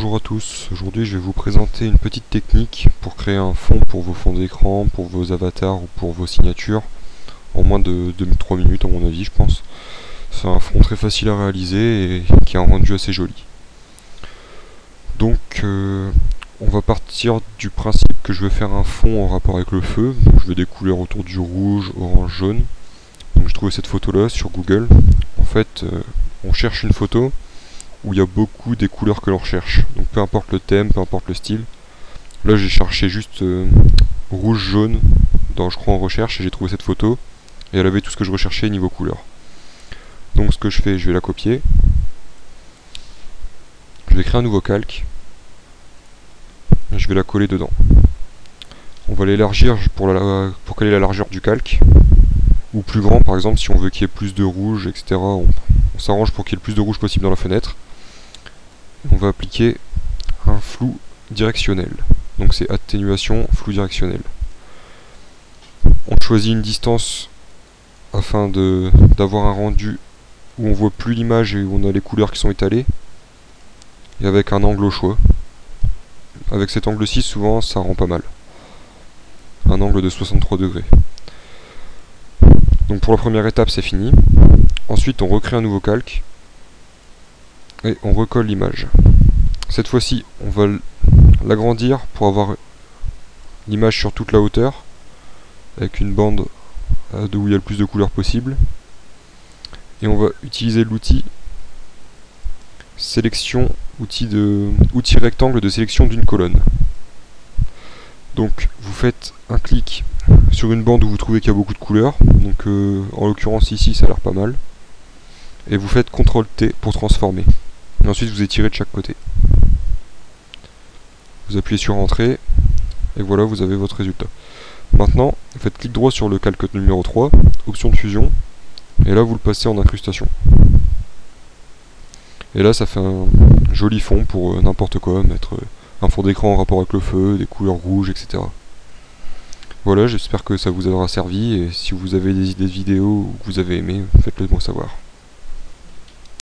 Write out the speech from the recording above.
Bonjour à tous, aujourd'hui je vais vous présenter une petite technique pour créer un fond pour vos fonds d'écran, pour vos avatars ou pour vos signatures en moins de 3 minutes à mon avis je pense. C'est un fond très facile à réaliser et qui a un rendu assez joli. Donc on va partir du principe que je vais faire un fond en rapport avec le feu. Donc, je vais des couleurs autour du rouge, orange, jaune. Donc j'ai trouvé cette photo là sur Google. En fait on cherche une photo où il y a beaucoup des couleurs que l'on recherche. Donc peu importe le thème, peu importe le style. Là j'ai cherché juste rouge, jaune, je crois en recherche, et j'ai trouvé cette photo. Et elle avait tout ce que je recherchais niveau couleur. Donc ce que je fais, je vais la copier. Je vais créer un nouveau calque. Et je vais la coller dedans. On va l'élargir pour caler la largeur du calque. Ou plus grand par exemple si on veut qu'il y ait plus de rouge, etc. On s'arrange pour qu'il y ait le plus de rouge possible dans la fenêtre. On va appliquer un flou directionnel. Donc c'est atténuation, flou directionnel. On choisit une distance afin d'avoir un rendu où on voit plus l'image et où on a les couleurs qui sont étalées. Et avec un angle au choix. Avec cet angle-ci, souvent ça rend pas mal. Un angle de 63 degrés. Donc pour la première étape c'est fini. Ensuite on recrée un nouveau calque. Et on recolle l'image. Cette fois-ci, on va l'agrandir pour avoir l'image sur toute la hauteur, avec une bande où il y a le plus de couleurs possible. Et on va utiliser l'outil sélection, outil rectangle de sélection d'une colonne. Donc vous faites un clic sur une bande où vous trouvez qu'il y a beaucoup de couleurs. Donc en l'occurrence ici ça a l'air pas mal. Et vous faites CTRL-T pour transformer. Et ensuite vous étirez de chaque côté. Vous appuyez sur Entrée, et voilà, vous avez votre résultat. Maintenant, vous faites clic droit sur le calque numéro 3, option de fusion, et là vous le passez en incrustation. Et là ça fait un joli fond pour n'importe quoi, mettre un fond d'écran en rapport avec le feu, des couleurs rouges, etc. Voilà, j'espère que ça vous aura servi, et si vous avez des idées de vidéos ou que vous avez aimé, faites-le moi savoir.